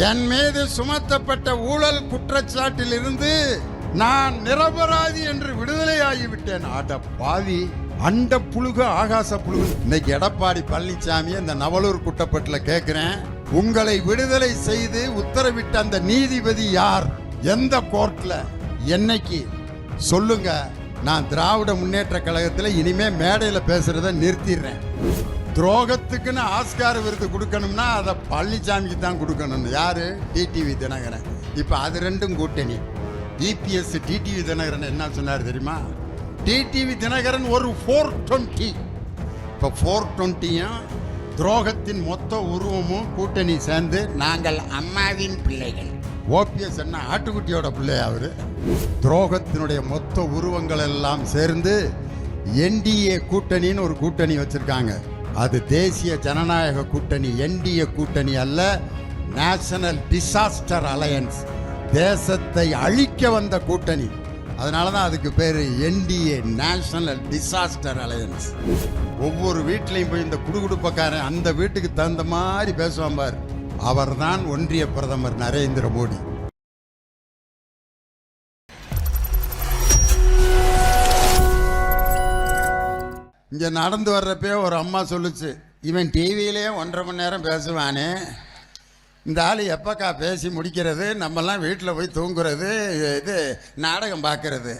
என் மீது சுமத்தப்பட்ட ஊழல் குற்றச்சாட்டிலிருந்து நான் நிரபராதி என்று விடுதலையாகிவிட்டேன். அட பாவி, அண்ட புழுகு ஆகாச புழுகு. இன்னைக்கு எடப்பாடி பழனிசாமி அந்த நவலூர் குட்டப்பட்டுல கேட்கிறேன், உங்களை விடுதலை செய்து உத்தரவிட்ட அந்த நீதிபதி யார்? எந்த கோர்ட்ல? என்னைக்கு? சொல்லுங்க. நான் திராவிட முன்னேற்ற கழகத்தில் இனிமே மேடையில் பேசுறத நிறுத்திடுறேன். துரோகத்துக்குன்னு ஆஸ்கார் விருது கொடுக்கணும்னா அதை பழனிசாமிக்கு தான் கொடுக்கணும். யாரு? டிடிவி தினகரன். இப்ப அது ரெண்டும் கூட்டணி. இபிஎஸ் டிடிவி தினகரன் என்ன சொன்னார் தெரியுமா? டிடிவி தினகரன் ஒரு 420. இப்போ 420யும் துரோகத்தின் மொத்த உருவமும் கூட்டணி சேர்ந்து நாங்கள் அம்மாவின் பிள்ளைகள். ஓபிஎஸ் என்ன ஆட்டுக்குட்டியோட பிள்ளையா அவரு? துரோகத்தினுடைய மொத்த உருவங்கள் எல்லாம் சேர்ந்து என்டிஏ கூட்டணின்னு ஒரு கூட்டணி வச்சிருக்காங்க. அது தேசிய ஜனநாயக கூட்டணி, என்டிஏ கூட்டணி அல்ல, நேஷனல் டிசாஸ்டர் அலையன்ஸ். தேசத்தை அழிக்க வந்த கூட்டணி. அதனாலதான் அதுக்கு பேரு என்டிஏ, நேஷனல் டிசாஸ்டர் அலையன்ஸ். ஒவ்வொரு வீட்லையும் போய் இந்த குடுகுடுப்பக்காரன் அந்த வீட்டுக்கு தகுந்த மாதிரி பேசுவான் பார், அவர்தான் ஒன்றிய பிரதமர் நரேந்திர மோடி. இங்க நடந்து வர்றப்பே ஒரு அம்மா சொல்லுச்சு, இவன் டிவியிலே 1.5 மணி நேரம் பேசுவானே, இந்த ஆள் எப்பக்கா பேசி முடிக்கிறது? நம்மெல்லாம் வீட்டில் போய் தூங்குறது, இது நாடகம் பார்க்கறது.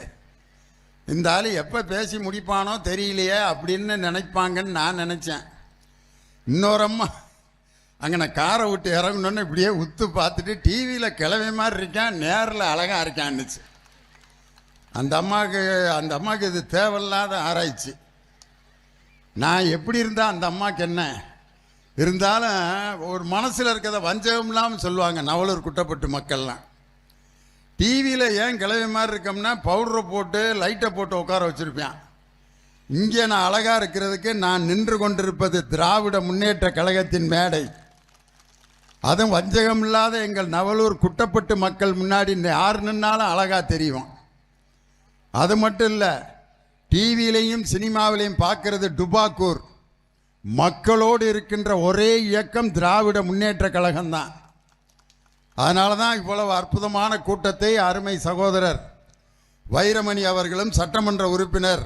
இந்த ஆள் எப்போ பேசி முடிப்பானோ தெரியலையே அப்படின்னு நினைப்பாங்கன்னு நான் நினச்சேன். இன்னொரு அம்மா அங்கே நான் காரை விட்டு இறங்கணுன்னு இப்படியே உத்து பார்த்துட்டு டிவியில் கிளவி மாதிரி இருக்கான், நேரில் அழகாக இருக்கான்னுச்சு. அந்த அம்மாவுக்கு இது தேவையில்லாத ஆராய்ச்சி. நான் எப்படி இருந்தால் அந்த அம்மாவுக்கு என்ன இருந்தாலும் ஒரு மனசில் இருக்கிறத வஞ்சகம் இல்லாமல் சொல்லுவாங்க நவலூர் குட்டப்பட்டு மக்கள்லாம். டிவியில் ஏன் கிளவி மாதிரி இருக்கோம்னா பவுடரை போட்டு லைட்டை போட்டு உட்கார வச்சுருப்பேன். இங்கே நான் அழகாக இருக்கிறதுக்கு நான் நின்று கொண்டிருப்பது திராவிட முன்னேற்ற கழகத்தின் மேடை. அதுவும் வஞ்சகம் இல்லாத எங்கள் நவலூர் குட்டப்பட்டு மக்கள் முன்னாடி யார் நின்னாலும் அழகாக தெரியும். அது மட்டும் இல்லை, டிவியிலையும் சினிமாவிலையும் பார்க்கறது டுபாக்கூர். மக்களோடு இருக்கின்ற ஒரே இயக்கம் திராவிட முன்னேற்ற கழகம்தான். அதனால தான் இவ்வளவு அற்புதமான கூட்டத்தை அருமை சகோதரர் வைரமணி அவர்களும் சட்டமன்ற உறுப்பினர்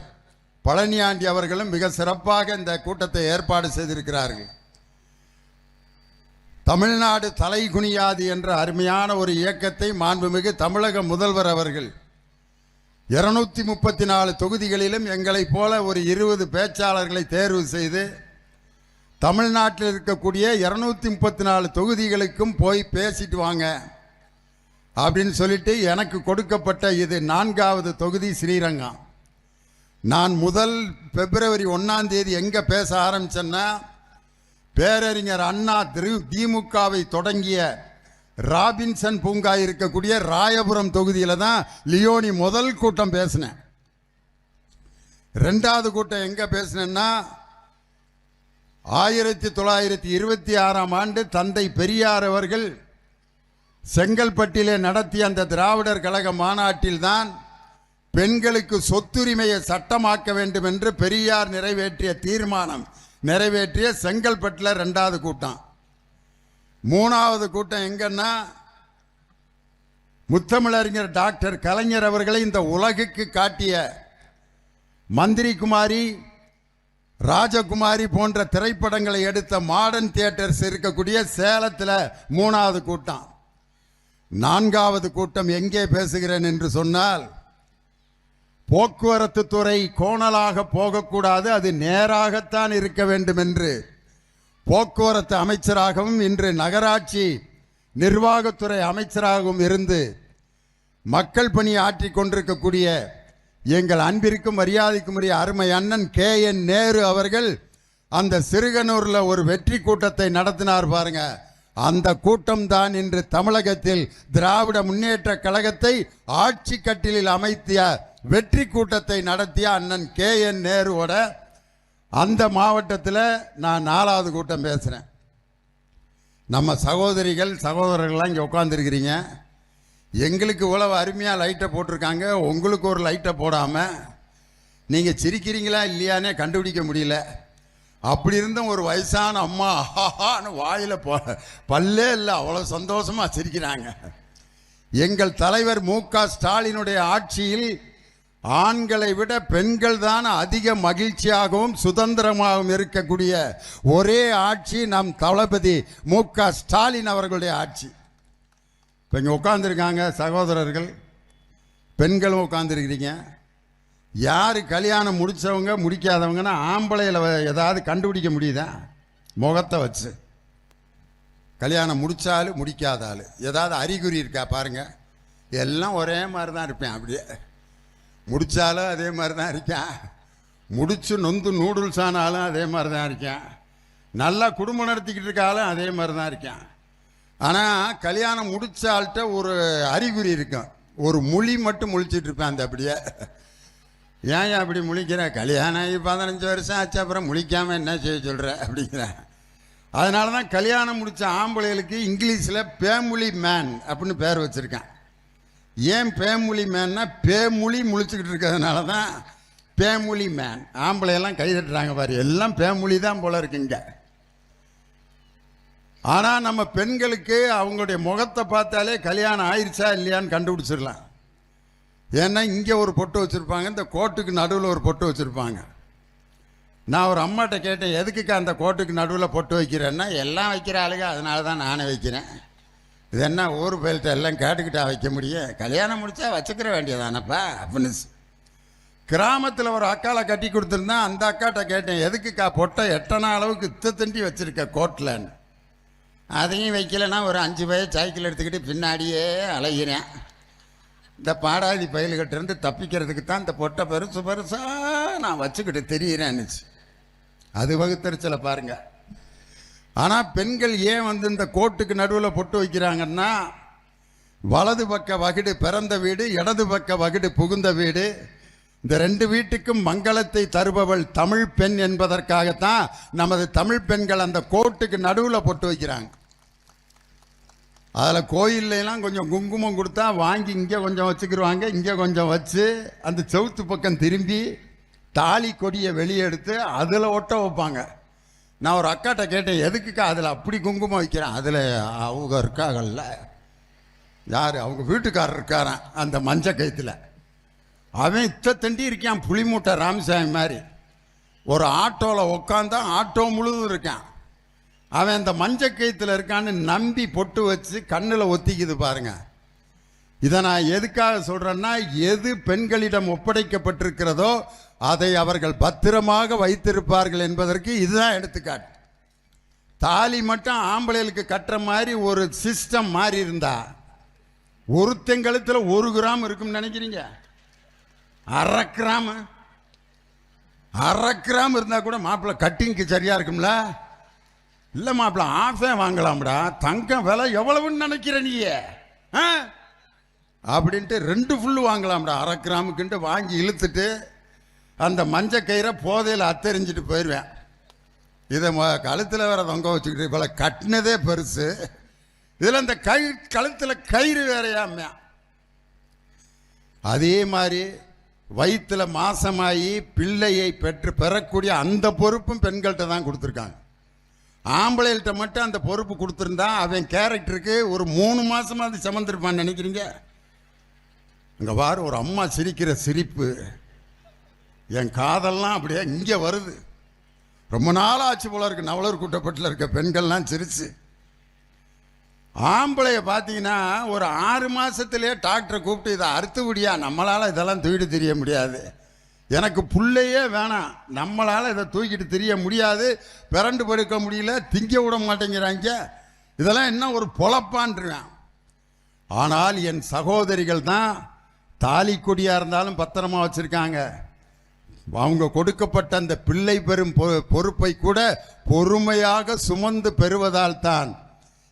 பழனியாண்டி அவர்களும் மிக சிறப்பாக இந்த கூட்டத்தை ஏற்பாடு செய்திருக்கிறார்கள். தமிழ்நாடு தலைகுனியாது என்ற அருமையான ஒரு இயக்கத்தை மாண்புமிகு தமிழக முதல்வர் அவர்கள் 234 தொகுதிகளிலும் எங்களைப் போல ஒரு 20 பேச்சாளர்களை தேர்வு செய்து தமிழ்நாட்டில் இருக்கக்கூடிய 234 தொகுதிகளுக்கும் போய் பேசிட்டு வாங்க அப்படின்னு சொல்லிட்டு எனக்கு கொடுக்கப்பட்ட இது 4வது தொகுதி ஸ்ரீரங்கம். நான் முதல் பிப்ரவரி 1ஆம் தேதி எங்கே பேச ஆரம்பிச்சேன்னா, பேரறிஞர் அண்ணா திமுகவை தொடங்கிய ராபின்சன் பூங்கா இருக்கக்கூடிய ராயபுரம் தொகுதியில் தான் லியோனி முதல் கூட்டம் பேசினேன். 2வது கூட்டம் எங்கே பேசினேன்னா 1926ஆம் ஆண்டு தந்தை பெரியார் அவர்கள் செங்கல்பட்டிலே நடத்திய அந்த திராவிடர் கழக மாநாட்டில் தான் பெண்களுக்கு சொத்துரிமையை சட்டமாக்க வேண்டும் என்று பெரியார் நிறைவேற்றிய தீர்மானம் நிறைவேற்றிய செங்கல்பட்டில் 2வது கூட்டம். 3வது கூட்டம் எங்கன்னா முத்தமிழறிஞர் டாக்டர் கலைஞர் அவர்களை இந்த உலகுக்கு காட்டிய மந்திரி குமாரி, ராஜகுமாரி போன்ற திரைப்படங்களை எடுத்த மாடர்ன் தியேட்டர்ஸ் இருக்கக்கூடிய சேலத்தில் 3வது கூட்டம். 4வது கூட்டம் எங்கே பேசுகிறேன் என்று சொன்னால், போக்குவரத்து துறை கோணலாக போகக்கூடாது, அது நேராகத்தான் இருக்க வேண்டும் என்று போக்குவரத்து அமைச்சராகவும் இன்று நகராட்சி நிர்வாகத்துறை அமைச்சராகவும் இருந்து மக்கள் பணி ஆற்றி கொண்டிருக்கக்கூடிய எங்கள் அன்பிற்கும் மரியாதைக்கும் உரிய அருமை அண்ணன் KN நேரு அவர்கள் அந்த சிறுகனூரில் ஒரு வெற்றி கூட்டத்தை நடத்தினார் பாருங்க. அந்த கூட்டம் தான் இன்று தமிழகத்தில் திராவிட முன்னேற்ற கழகத்தை ஆட்சி கட்டிலில் அமைத்திய வெற்றி கூட்டத்தை நடத்திய அண்ணன் KN நேருவோட அந்த மாவட்டத்தில் நான் 4வது கூட்டம் பேசுகிறேன். நம்ம சகோதரர்கள்லாம் இங்கே உட்காந்துருக்கிறீங்க. எங்களுக்கு இவ்வளவு அருமையாக லைட்டை போட்டிருக்காங்க, உங்களுக்கு ஒரு லைட்டை போடாமல் நீங்கள் சிரிக்கிறீங்களா இல்லையானே கண்டுபிடிக்க முடியல. அப்படி இருந்த ஒரு வயசான அம்மா ஆஹான்னு வாயில பல்லே இல்லை, அவ்வளோ சந்தோஷமா சிரிக்கிறாங்க. எங்கள் தலைவர் மு.க. ஸ்டாலினுடைய ஆட்சியில் ஆண்களை விட பெண்கள் தான் அதிக மகிழ்ச்சியாகவும் சுதந்திரமாகவும் இருக்கக்கூடிய ஒரே ஆட்சி நம் தளபதி மு.க. ஸ்டாலின் அவர்களுடைய ஆட்சி. இப்போ இங்கே உட்காந்துருக்காங்க சகோதரர்கள், பெண்களும் உட்காந்துருக்கிறீங்க. யார் கல்யாணம் முடித்தவங்க முடிக்காதவங்கன்னா ஆம்பளையில் ஏதாவது கண்டுபிடிக்க முடியுதா? முகத்தை வச்சு கல்யாணம் முடித்தாலும் முடிக்காதாலும் ஏதாவது அறிகுறி இருக்கா பாருங்கள். எல்லாம் ஒரே மாதிரி தான் இருப்பேன். அப்படியே முடித்தாலும் அதே மாதிரி தான் இருக்கேன், முடித்து நொந்து நூடுல்ஸ் ஆனாலும் அதே மாதிரி தான் இருக்கேன், நல்லா குடும்பம் நடத்திக்கிட்டு இருக்காலும் அதே மாதிரி தான் இருக்கேன். ஆனால் கல்யாணம் முடித்தால்கிட்ட ஒரு அறிகுறி இருக்கும், ஒரு மொழி மட்டும் முழிச்சிட்டு இருப்பேன். அந்த அப்படியே ஏன் அப்படி முழிக்கிற, கல்யாணம் 15 வருஷம் ஆச்சு, அப்புறம் முழிக்காமல் என்ன செய்ய சொல்கிற அப்படிங்கிறேன். அதனால தான் கல்யாணம் முடித்த ஆம்பளைகளுக்கு இங்கிலீஷில் பேமுலி மேன் அப்படின்னு பேர் வச்சுருக்கேன். ஏன் பேமுலி மேன்னா பேமொழி முழிச்சுக்கிட்டு இருக்கிறதுனால தான் பேமுலி மேன். ஆம்பளையெல்லாம் கைதட்டுறாங்க பாரு, எல்லாம் பேமொழி தான் போல இருக்குங்க. ஆனால் நம்ம பெண்களுக்கு அவங்களுடைய முகத்தை பார்த்தாலே கல்யாணம் ஆயிடுச்சா இல்லையான்னு கண்டுபிடிச்சிடலாம். ஏன்னா இங்கே ஒரு பொட்டு வச்சுருப்பாங்க, இந்த கோட்டுக்கு நடுவில் ஒரு பொட்டு வச்சுருப்பாங்க. நான் ஒரு அம்மாட்ட கேட்டேன், எதுக்குக்கா அந்த கோட்டுக்கு நடுவில் பொட்டு வைக்கிறேன்னா, எல்லாம் வைக்கிற ஆளுங்க அதனால தான் நானே வைக்கிறேன். இது என்ன ஊர் போயில்ட்ட எல்லாம் கேட்டுக்கிட்டா வைக்க முடியும், கல்யாணம் முடித்தா வச்சுக்கிற வேண்டியதானப்பா அப்படின்னு. கிராமத்தில் ஒரு அக்காவை கட்டி கொடுத்துருந்தேன், அந்த அக்காட்ட கேட்டேன், எதுக்குக்கா பொட்டை எட்டனா அளவுக்கு இத்தண்டி வச்சுருக்க கோட்டில்ன்னு. அதையும் வைக்கலைன்னா ஒரு 5 பேர் சைக்கிள் எடுத்துக்கிட்டு பின்னாடியே அலைகிறேன். இந்த பாடாதி பயல்கிட்டேருந்து தப்பிக்கிறதுக்கு தான் இந்த பொட்டை பெருசு பெருசாக நான் வச்சுக்கிட்டு தெரியிறேன்னுச்சு. அது வகுத்தறிச்சலை பாருங்க. ஆனால் பெண்கள் ஏன் இந்த கோட்டுக்கு நடுவில் பொட்டு வைக்கிறாங்கன்னா, வலது பக்க வகுடு பிறந்த வீடு, இடது பக்க வகுடு புகுந்த வீடு, இந்த 2 வீட்டுக்கும் மங்களத்தை தருபவள் தமிழ் பெண் என்பதற்காகத்தான் நமது தமிழ் பெண்கள் அந்த கோட்டுக்கு நடுவில் பொட்டு வைக்கிறாங்க. அதில் கோயில்லாம் கொஞ்சம் குங்குமம் கொடுத்தா வாங்கி இங்கே கொஞ்சம் வச்சுக்கிடுவாங்க, இங்கே கொஞ்சம் வச்சு அந்த செவுத்து பக்கம் திரும்பி தாலி கொடியை வெளியே எடுத்து அதில் ஒட்ட வைப்பாங்க. நான் ஒரு அக்காட்ட கேட்டேன், எதுக்குக்கா அதில் அப்படி குங்குமம் வைக்கிறேன்? அதில் அவங்க இருக்காங்கல்ல, யார் அவங்க வீட்டுக்காரர் இருக்காரான் அந்த மஞ்சள் கயிற்றுல, அவன் இத்தண்டி இருக்கான், புளிமூட்டை ராமசாமி மாதிரி. ஒரு ஆட்டோவில் உட்காந்தா ஆட்டோ முழுதும் இருக்கான். அவன் அந்த மஞ்சள் கயிற்றுல இருக்கான்னு நம்பி பொட்டு வச்சு கண்ணில் ஒத்திக்குது பாருங்க. இதை நான் எதுக்காக சொல்கிறேன்னா, எது பெண்களிடம் ஒப்படைக்கப்பட்டிருக்கிறதோ அதை அவர்கள் பத்திரமாக வைத்திருப்பார்கள் என்பதற்கு இதுதான் எடுத்துக்காட்டு. தாலி மட்டும் ஆம்பளைகளுக்கு கட்டுற மாதிரி ஒரு சிஸ்டம் மாறி இருந்தா ஒருத்தங்கழுத்தில் 1 கிராம் இருக்கும்னு நினைக்கிறீங்க? 1/2 கிராம் இருந்தால் கூட மாப்பிள்ளை கட்டிங்க்கு சரியாக இருக்கும்ல? இல்லை மாப்பிள்ள ஆஃபே வாங்கலாம்டா, தங்கம் விலை எவ்வளவுன்னு நினைக்கிற நீ அப்படின்ட்டு 2 ஃபுல்லு வாங்கலாம்டா 1/2 கிராமுக்குன்ட்டு வாங்கி இழுத்துட்டு அந்த மஞ்சள் கயிறை போதையில் அத்தெறிஞ்சிட்டு போயிடுவேன். இதை கழுத்தில் வேற தொங்க வச்சுக்கிட்டு இவ்வளோ கட்டினதே பெருசு, இதில் இந்த கழுத்தில் கயிறு வேறையாம. அதே மாதிரி வயிற்றுல மாசமாகி பிள்ளையை பெறக்கூடிய அந்த பொறுப்பும் பெண்கள்கிட்ட தான் கொடுத்துருக்காங்க. ஆம்பளைகள்கிட்ட மட்டும் அந்த பொறுப்பு கொடுத்துருந்தா அவன் கேரக்டருக்கு ஒரு 3 மாசமா அது சமந்திருப்பான்னு நினைக்கிறீங்க? இங்கே வாரு ஒரு அம்மா சிரிக்கிற சிரிப்பு என் காதெல்லாம் அப்படியே இங்கே வருது. ரொம்ப நாள் ஆச்சு போல இருக்கு நவலூர் கூட்டப்பட்டில் இருக்க பெண்கள்லாம் சிரிச்சு. ஆம்பளைய பார்த்தீங்கன்னா ஒரு 6 மாசத்திலே டாக்டரை கூப்பிட்டு இதை அறுத்து விடியா, நம்மளால் இதெல்லாம் தூக்கிட்டு தெரிய முடியாது, எனக்கு புள்ளையே வேணாம், நம்மளால் இதை தூக்கிட்டு தெரிய முடியாது, பிறண்டு படுக்க முடியல, திங்க விட மாட்டேங்கிறாங்க, இதெல்லாம் என்ன ஒரு பொழப்பான்றான். ஆனால் என் சகோதரிகள் தான் தாலி கொடியாக இருந்தாலும் பத்திரமா வச்சுருக்காங்க. அவங்க கொடுக்கப்பட்ட அந்த பிள்ளை பெறும் பொறுப்பை கூட பொறுமையாக சுமந்து பெறுவதால் தான்,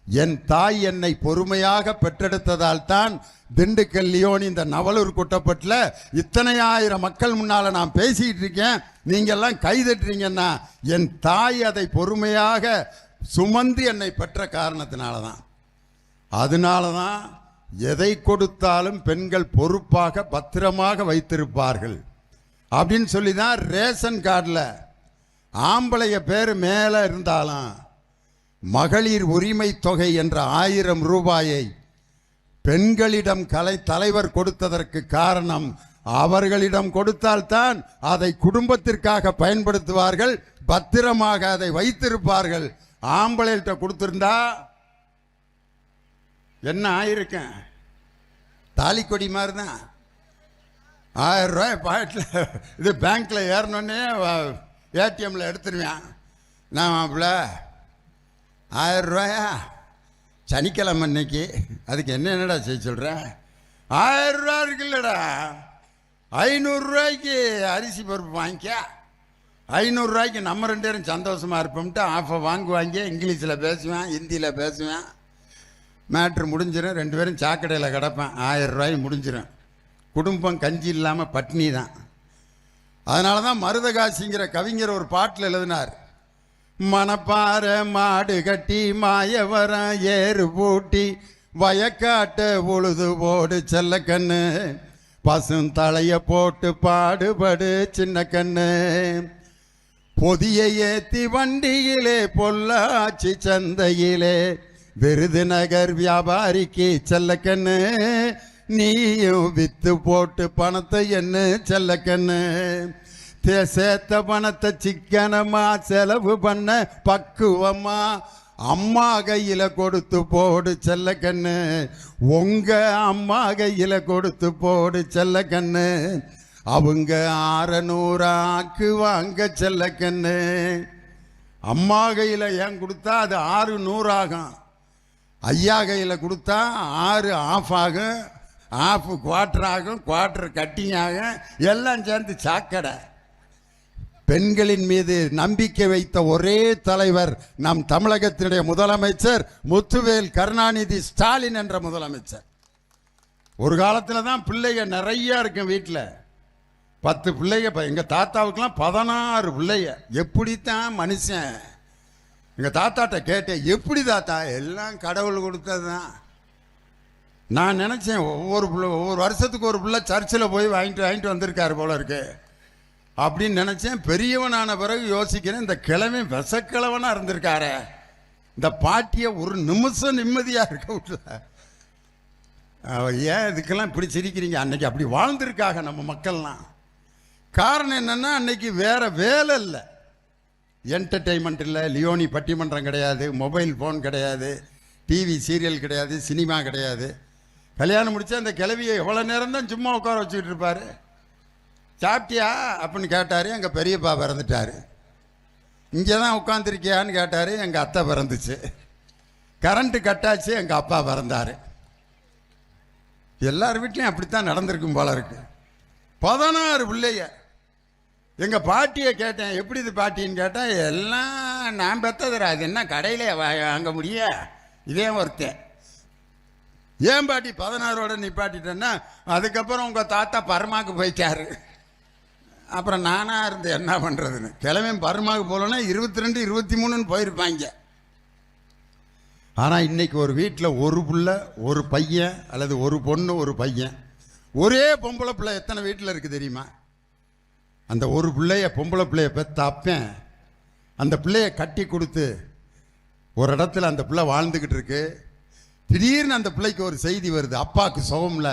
என் தாய் என்னை பொறுமையாக பெற்றெடுத்ததால் தான் திண்டுக்கல் லியோனி இந்த நவலூர் குட்டப்பட்டில் இத்தனை ஆயிரம் மக்கள் முன்னால் நான் பேசிக்கிட்டு இருக்கேன். நீங்கள்லாம் கைதட்டுறீங்கன்னா என் தாய் அதை பொறுமையாக சுமந்து என்னை பெற்ற காரணத்தினால தான். அதனால தான் எதை கொடுத்தாலும் பெண்கள் பொறுப்பாக பத்திரமாக வைத்திருப்பார்கள் அப்படின்னு சொல்லி தான் ரேஷன் கார்டில் ஆம்பளைய பேர் மேலே இருந்தாலும் மகளிர் உரிமை தொகை என்ற 1000 ரூபாயை பெண்களிடம் தலைவர் கொடுத்ததற்கு காரணம், அவர்களிடம் கொடுத்தால்தான் அதை குடும்பத்திற்காக பயன்படுத்துவார்கள், பத்திரமாக அதை வைத்திருப்பார்கள். ஆம்பளைகிட்ட கொடுத்திருந்தா என்ன ஆயிருக்கேன்? தாலிக்கொடி மாதிரி தான். 1000 ரூபாய் பாக்கெட்டில் இது பேங்க்கில் ஏறினோடனே ஏடிஎம்மில் எடுத்துருவேன். நான் மாப்பிள்ள 1000 ரூபாயா சனிக்கிழமை அன்னைக்கு, அதுக்கு என்னடா செய்ய சொல்கிறேன்? 1000 ரூபா இருக்குல்லடா, 500 ரூபாய்க்கு அரிசி பருப்பு வாங்கிக்க, 500 ரூபாய்க்கு நம்ம 2 பேரும் சந்தோஷமாக இருப்போம்ட்டு ஆஃபை வாங்குவாங்க. இங்கிலீஷில் பேசுவேன், ஹிந்தியில் பேசுவேன், மேட்ரு முடிஞ்சிடும். 2 பேரும் சாக்கடையில் கிடப்பேன். 1000 ரூபாய் முடிஞ்சிடும். குடும்பம் கஞ்சி இல்லாமல் பட்னி தான். அதனால தான் மருதகாசிங்கிற கவிஞர் ஒரு பாட்டில் எழுதினார், மணப்பாற மாடு கட்டி மாயவரம் ஏறு பூட்டி வயக்காட்ட உழுது போடு செல்ல கண்ணு, பசும் தலைய போட்டு பாடுபடு சின்ன கண்ணு, பொதியை ஏத்தி வண்டியிலே பொள்ளாச்சி சந்தையிலே விருதுநகர் வியாபாரிக்கு செல்ல கண்ணு, நீயும் வித்து போட்டு பணத்தை என்ன செல்ல கண்ணு, சேர்த்த பணத்தை சிக்கனமா செலவு பண்ண பக்குவமா அம்மா கையில கொடுத்து போடு செல்ல கண்ணு, உங்க அம்மா கையில கொடுத்து போடு செல்ல கண்ணு, அவங்க 600 ஆக்குவாங்க செல்ல கண்ணு. அம்மா கையில ஏன் கொடுத்தா அது 600 ஆகும், ஐயா கையில் கொடுத்தா 6 ஆஃப் ஆகும், ஆஃப் குவார்டர் ஆகும், குவார்டர் கட்டிங் ஆகும், எல்லாம் சேர்ந்து சாக்கடை. பெண்களின் மீது நம்பிக்கை வைத்த ஒரே தலைவர் நம் தமிழகத்தினுடைய முதலமைச்சர் முத்துவேல் கருணாநிதி ஸ்டாலின் என்ற முதலமைச்சர். ஒரு காலத்தில் தான் பிள்ளைங்க நிறைய இருக்கும் வீட்டில், 10 பிள்ளைங்க. எங்கள் தாத்தாவுக்கெல்லாம் 16 பிள்ளைங்க. எப்படித்தான் மனுஷன்? எங்கள் தாத்தாட்ட கேட்டேன், எப்படி தாத்தா? எல்லாம் கடவுள் கொடுத்தது தான். நான் நினச்சேன் ஒவ்வொரு வருஷத்துக்கு ஒரு பிள்ளை சர்ச்சில் போய் வாங்கிட்டு வந்திருக்காரு போல இருக்கு அப்படின்னு நினச்சேன். பெரியவனான பிறகு யோசிக்கிறேன், இந்த கிழமை விசக்கிழவனாக இருந்திருக்காரு, இந்த பாட்டியை ஒரு நிமிஷம் நிம்மதியாக இருக்க விடல. ஏன் இதுக்கெல்லாம் இப்படி சிரிக்கிறீங்க? அன்னைக்கு அப்படி வாழ்ந்திருக்காங்க நம்ம மக்கள்லாம். காரணம் என்னென்னா, அன்னைக்கு வேற வேலை இல்லை, என்டர்டெயின்மெண்ட் இல்லை, லியோனி பட்டிமன்றம் கிடையாது, மொபைல் ஃபோன் கிடையாது, டிவி சீரியல் கிடையாது, சினிமா கிடையாது. கல்யாணம் முடிச்சா அந்த கிழவியை எவ்வளோ நேரம் தான் சும்மா உட்கார வச்சுக்கிட்டு இருப்பார். சாப்பிட்டியா அப்படின்னு கேட்டார், எங்கள் பெரியப்பா பிறந்துட்டார். இங்கே தான் உட்காந்துருக்கியான்னு கேட்டார், எங்கள் அத்தை பிறந்துச்சு. கரண்ட்டு கட்டாச்சு, எங்கள் அப்பா பிறந்தார். எல்லார் வீட்லையும் அப்படித்தான் நடந்திருக்கும் போல இருக்கு. 16 பிள்ளைய. எங்கள் பாட்டியை கேட்டேன், எப்படி இது பாட்டின்னு கேட்டேன், எல்லாம் நான் பெற்றதுரா, அது என்ன கடையில் வாங்க முடிய, இதே ஒருத்தன். ஏன் பாட்டி 16ஓட நிப்பாட்டிட்டேன்னா, அதுக்கப்புறம் உங்கள் தாத்தா பர்மாவுக்கு போயிட்டாரு, அப்புறம் நானாக இருந்து என்ன பண்ணுறதுன்னு. கிழமை பர்மாவுக்கு போகலன்னா 22, 23ன்னு போயிருப்பாங்க. ஆனால் இன்னைக்கு ஒரு வீட்டில் ஒரு பிள்ளை ஒரு பையன், அல்லது ஒரு பொண்ணு ஒரு பையன், ஒரே பொம்பளை பிள்ளை எத்தனை வீட்டில் இருக்குது தெரியுமா? அந்த ஒரு பிள்ளைய பொம்பளை பிள்ளைய பெற்ற அப்பன் அந்த பிள்ளைய கட்டி கொடுத்து ஒரு இடத்துல அந்த பிள்ளை வாழ்ந்துக்கிட்டு இருக்கு. திடீர்னு அந்த பிள்ளைக்கு ஒரு செய்தி வருது, அப்பாவுக்கு சுகம்ல,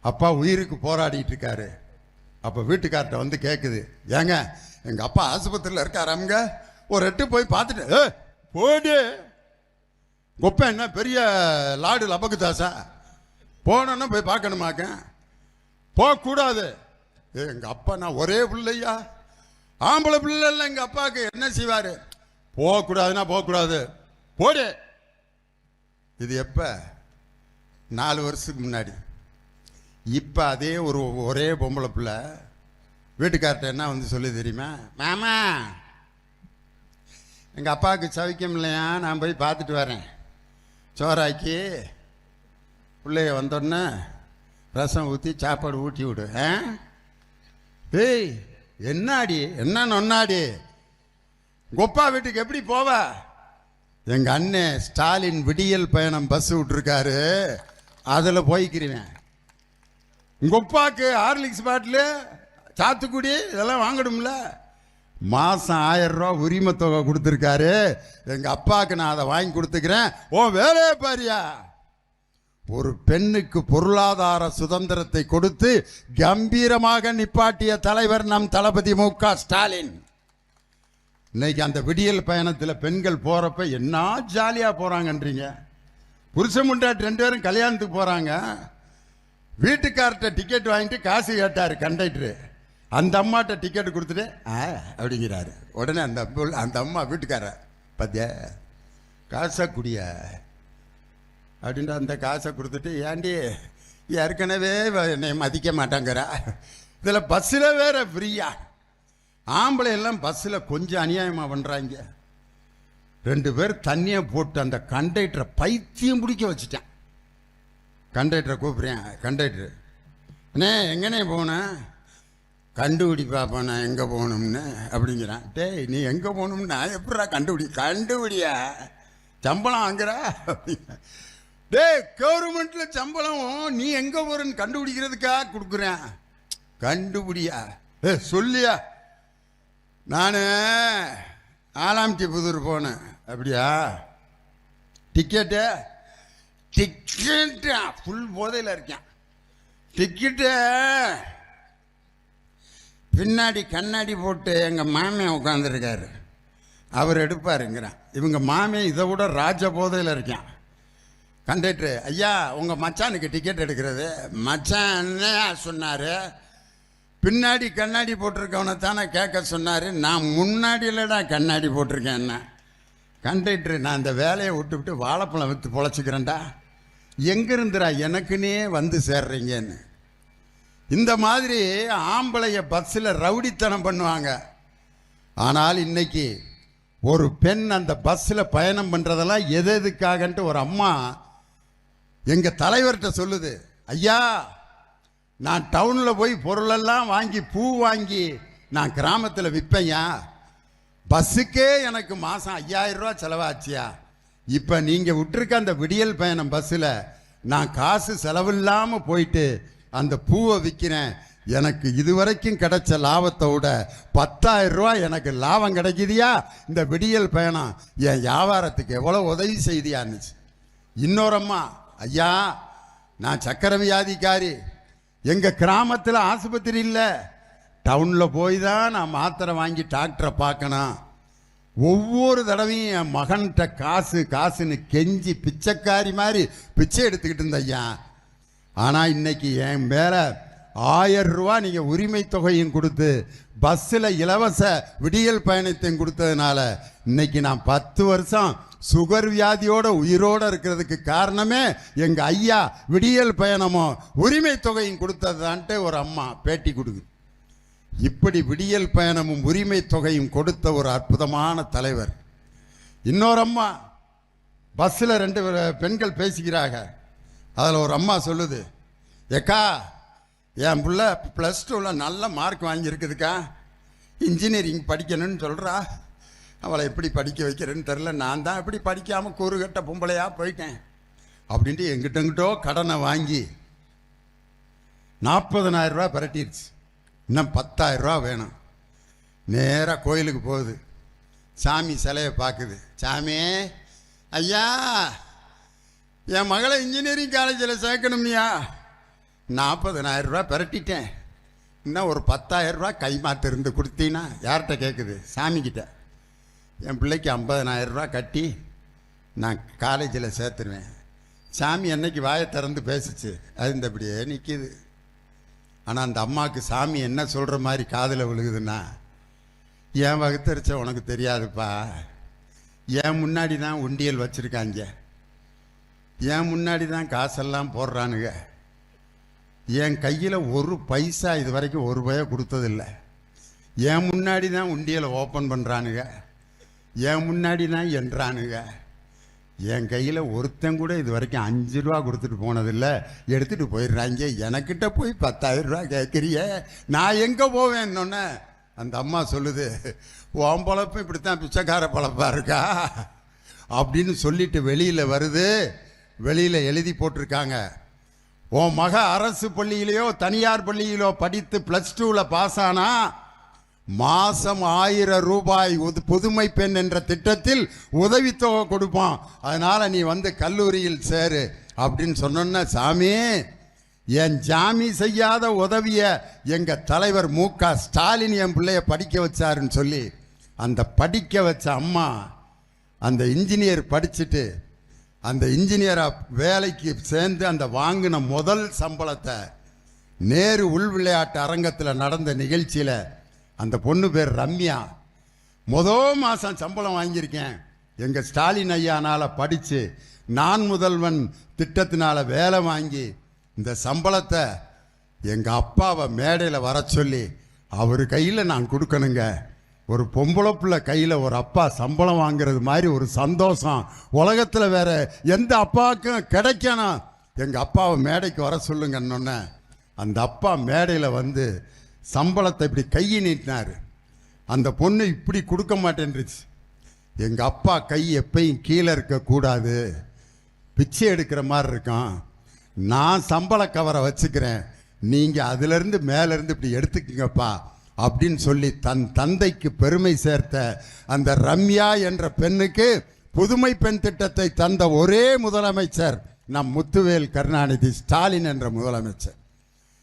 அப்பா உயிருக்கு போராடிட்டு இருக்காரு. அப்போ வீட்டுக்கார்ட்ட வந்து கேட்குது, ஏங்க எங்கள் அப்பா ஆஸ்பத்திரியில் இருக்காராங்க, ஒரு எட்டு போய் பார்த்துட்டு போடு. கொப்பை என்ன பெரிய லாடு லபக்குதாசா, போனோன்னா போய் பார்க்கணுமாக்க? போகக்கூடாது. எங்கள் அப்பா நான் ஒரே பிள்ளையா, ஆம்பளை பிள்ளை இல்லை எங்கள் அப்பாவுக்கு, என்ன செய்வார்? போகக்கூடாதுன்னா போகக்கூடாது, போடு. இது எப்போ? 4 வருஷத்துக்கு முன்னாடி. இப்போ அதே ஒரே பொம்பளை பிள்ளை வீட்டுக்கார்ட்ட என்ன வந்து சொல்லி தெரியுமா? மாமா எங்கள் அப்பாவுக்கு சவிக்கம் இல்லையா, நான் போய் பார்த்துட்டு வரேன், சோறாக்கி பிள்ளைய வந்தோடனே ரசம் ஊற்றி சாப்பாடு ஊட்டி விடு. ஏய் என்னாடி, என்ன நொன்னாடி, கொப்பா வீட்டுக்கு எப்படி போவ? எங்கள் அண்ணன் ஸ்டாலின் விடியல் பயணம் பஸ் விட்டுருக்காரு, அதில் போய்க்கிறேன். உங்கள் அப்பாவுக்கு ஹார்லிக்ஸ் பாட்டில் சாத்துக்குடி இதெல்லாம் வாங்கணும்ல, மாதம் 1000 ரூபா உரிமை தொகை கொடுத்துருக்காரு. எங்கள் அப்பாவுக்கு நான் அதை வாங்கி கொடுத்துக்கிறேன், ஓ வேலையே பாரியா. ஒரு பெண்ணுக்கு பொருளாதார சுதந்திரத்தை கொடுத்து கம்பீரமாக நிப்பாட்டிய தலைவர் நம் தளபதி மு.க. ஸ்டாலின். இன்னைக்கு அந்த விடியல் பயணத்தில் பெண்கள் போகிறப்ப என்ன ஜாலியாக போகிறாங்கன்றீங்க. புருஷன் முண்டாட்டி 2 பேரும் கல்யாணத்துக்கு போகிறாங்க. வீட்டுக்கார்ட்ட டிக்கெட் வாங்கிட்டு காசு கேட்டார் கண்டக்டரு. அந்த அம்மாட்ட டிக்கெட் கொடுத்துட்டு அப்படிங்கிறாரு. உடனே அந்த அம்மா வீட்டுக்கார பார்த்தியா காசை குடிய அப்படின்ட்டு அந்த காசை கொடுத்துட்டு, ஏண்டி ஏற்கனவே என்னை மதிக்க மாட்டாங்கிறா, இதில் பஸ்ஸில் வேற ஃப்ரீயா. ஆம்பளை எல்லாம் பஸ்ஸில் கொஞ்சம் அநியாயமாக பண்ணுறாங்க. 2 பேர் தண்ணியை போட்டு அந்த கண்டக்டரை பைத்தியம் பிடிக்க வச்சுட்டேன். கண்டக்டரை கூப்பிட்றேன், கண்டக்டரு அண்ணே எங்கண்ணே போனேன், கண்டுபிடி பார்ப்பேன் நான் எங்கே போகணும்னு அப்படிங்கிறான். டேய் நீ எங்கே போகணும்னு நான் எப்படா கண்டுபிடியா சம்பளம் வாங்குறா அப்படிங்க. டேய் கவர்மெண்ட்ல சம்பளம் நீ எங்கே போகிறன்னு கண்டுபிடிக்கிறதுக்காக கொடுக்குறேன், கண்டுபிடியா சொல்லியா. நான் ஆலாம்டிபுதூர் போனேன். அப்படியா டிக்கெட்டு ஃபுல் போதையில் இருக்கேன். டிக்கெட்டு பின்னாடி கண்ணாடி போட்டு எங்கள் மாமியை உட்காந்துருக்காரு, அவர் எடுப்பாருங்கிறான். இவங்க மாமியை இதை விட ராஜ போதையில் இருக்கேன். கண்டக்டரு ஐயா உங்கள் மச்சானுக்கு டிக்கெட் எடுக்கிறது. மச்சான் என்ன சொன்னார், பின்னாடி கண்ணாடி போட்டிருக்கவனை தானே கேட்க சொன்னார், நான் முன்னாடியிலடா கண்ணாடி போட்டிருக்கேன். என்ன கண்டக்டரு நான் அந்த வேலையை விட்டு வாழைப்பழம் விற்று பொழைச்சிக்கிறேன்டா, எங்கேருந்துடா எனக்குன்னே வந்து சேர்றீங்கன்னு. இந்த மாதிரி ஆம்பளைய பஸ்ஸில் ரவுடித்தனம் பண்ணுவாங்க. ஆனால் இன்னைக்கு ஒரு பெண் அந்த பஸ்ஸில் பயணம் பண்ணுறதெல்லாம் எதுக்காகன்ட்டு ஒரு அம்மா எங்கள் தலைவர்கிட்ட சொல்லுது, ஐயா நான் டவுனில் போய் பொருளெல்லாம் வாங்கி பூ வாங்கி நான் கிராமத்தில் விற்பேயா, பஸ்ஸுக்கே எனக்கு மாதம் 5000 ரூபா செலவாச்சியா. இப்போ நீங்கள் விட்டுருக்க அந்த விடியல் பயணம் பஸ்ஸில் நான் காசு செலவில்லாமல் போயிட்டு அந்த பூவை விற்கிறேன், எனக்கு இதுவரைக்கும் கிடைச்ச லாபத்தை விட 10,000 ரூபா எனக்கு லாபம் கிடைக்குதியா. இந்த விடியல் பயணம் என் வியாபாரத்துக்கு எவ்வளோ உதவி செய்தியான்னுச்சு. இன்னொரு அம்மா, ஐயா நான் சக்கரை வியாதிக்காரி, எங்கள் கிராமத்தில் ஆஸ்பத்திரி இல்லை, டவுனில் போய் தான் நான் மாத்திரை வாங்கி டாக்டரை பார்க்கணும். ஒவ்வொரு தடவையும் என் மகன்கிட்ட காசுன்னு கெஞ்சி பிச்சைக்காரி மாதிரி பிச்சை எடுத்துக்கிட்டு இருந்த ஐயா. ஆனால் இன்னைக்கு என் மேலே 1000 ரூபா நீங்கள் உரிமை தொகையும் கொடுத்து பஸ்ஸில் இலவச விடியல் பயணத்தையும் கொடுத்ததுனால இன்னைக்கு நான் 10 வருஷம் சுகர் வியாதியோட உயிரோடு இருக்கிறதுக்கு காரணமே எங்கள் ஐயா விடியல் பயணமும் உரிமை தொகையும் கொடுத்ததான்ட்டு ஒரு அம்மா பேட்டி கொடுக்குது. இப்படி விடியல் பயணமும் உரிமை தொகையும் கொடுத்த ஒரு அற்புதமான தலைவர். இன்னொரு அம்மா பஸ்ஸில் 2 பெண்கள் பேசிக்கிறாங்க. அதில் ஒரு அம்மா சொல்லுது, ஏக்கா என் பிள்ளை +2ல் நல்ல மார்க் வாங்கியிருக்குதுக்கா, இன்ஜினியரிங் படிக்கணும்னு சொல்கிறா, அவளை எப்படி படிக்க வைக்கிறேன்னு தெரில, நான் தான் எப்படி படிக்காமல் கூறுகட்ட பொம்பளையாக போயிட்டேன் அப்படின்ட்டு எங்கிட்டோ கடனை வாங்கி 40,000 ரூபா பிரட்டிடுச்சு. இன்னும் 10,000 ரூபா வேணும். நேராக கோயிலுக்கு போகுது, சாமி சிலையை பார்க்குது. சாமி ஐயா என் மகளை இன்ஜினியரிங் காலேஜில் சேர்க்கணும்யா, 40,000 ரூபா பிரட்டிட்டேன், இன்னும் ஒரு 10,000 ரூபா கைமாத்து இருந்து கொடுத்தீங்கன்னா. யார்கிட்ட கேட்குது? சாமிக்கிட்ட. என் பிள்ளைக்கு 50,000 ரூபா கட்டி நான் காலேஜில் சேர்த்துருவேன். சாமி என்னைக்கு வாயை திறந்து பேசிச்சு, அது இந்த இப்படியே நிற்கிது. ஆனால் அந்த அம்மாவுக்கு சாமி என்ன சொல்கிற மாதிரி காதில் விழுகுதுன்னா, என் வகுத்தரிச்ச உனக்கு தெரியாதுப்பா, என் முன்னாடி தான் உண்டியல் வச்சுருக்காங்க, என் முன்னாடி தான் காசெல்லாம் போடுறானுங்க, என் கையில் ஒரு பைசா இது வரைக்கும் ஒரு ரூபாயை கொடுத்ததில்லை, என் முன்னாடி தான் உண்டியலை ஓப்பன் பண்ணுறானுங்க, என் முன்னாடி தான் என்றானுங்க, என் கையில் ஒருத்தன் கூட இது வரைக்கும் 5 ரூபா கொடுத்துட்டு போனதில்லை, எடுத்துகிட்டு போயிடுறாங்க, எனக்கிட்ட போய் 10,000 ரூபா கேட்குறிய, நான் எங்கே போவேன்னொன்னே அந்த அம்மா சொல்லுது, உன் பொழப்பும் இப்படித்தான் பிச்சைக்கார பொழப்பாக இருக்கா அப்படின்னு சொல்லிட்டு வெளியில் வருது. வெளியில் எழுதி போட்டிருக்காங்க, உன் மக அரசு பள்ளியிலையோ தனியார் பள்ளியிலோ படித்து +2ல் பாஸ் ஆனா மாசம் 1000 ரூபாய் புதுமை பெண் என்ற திட்டத்தில் உதவித்தொகை கொடுப்பான். அதனால நீ வந்து கல்லூரியில் சேரு அப்படின்னு சொன்ன, சாமி என் ஜாமி செய்யாத உதவிய எங்க தலைவர் மு.க. ஸ்டாலின் என் பிள்ளைய படிக்க வச்சாருன்னு சொல்லி அந்த படிக்க வச்ச அம்மா அந்த இன்ஜினியர் படிச்சுட்டு அந்த இன்ஜினியரா வேலைக்கு சேர்ந்து அந்த வாங்கின முதல் சம்பளத்தை நேரு உள் விளையாட்டு அரங்கத்தில் நடந்த நிகழ்ச்சியில் அந்த பொண்ணு பேர் ரம்யா, மாதம் சம்பளம் வாங்கியிருக்கேன், எங்கள் ஸ்டாலின் ஐயானால் படித்து நான் முதல்வன் திட்டத்தினால வேலை வாங்கி இந்த சம்பளத்தை எங்கள் அப்பாவை மேடையில் வர சொல்லி அவர் கையில் நான் கொடுக்கணுங்க. ஒரு பொம்பளை பிள்ளை கையில் ஒரு அப்பா சம்பளம் வாங்குறது மாதிரி ஒரு சந்தோஷம் உலகத்தில் வேற எந்த அப்பாவுக்கும் கிடைக்கணும். எங்கள் அப்பாவை மேடைக்கு வர சொல்லுங்கன்னு அந்த அப்பா மேடையில் வந்து சம்பளத்தை இப்படி கையை நீட்டினார். அந்த பொண்ணு இப்படி கொடுக்க மாட்டேன்ருச்சு. எங்கள் அப்பா கை எப்பயும் கீழே இருக்கக்கூடாது, பிச்சை எடுக்கிற மாதிரி இருக்கான், நான் சம்பள கவரை வச்சுக்கிறேன், நீங்கள் அதிலிருந்து மேலேருந்து இப்படி எடுத்துக்கங்கப்பா அப்படின்னு சொல்லி தன் தந்தைக்கு பெருமை சேர்த்த அந்த ரம்யா என்ற பெண்ணுக்கு புதுமை பெண் திட்டத்தை தந்த ஒரே முதலமைச்சர் நம் முத்துவேல் கருணாநிதி ஸ்டாலின் என்ற முதலமைச்சர்.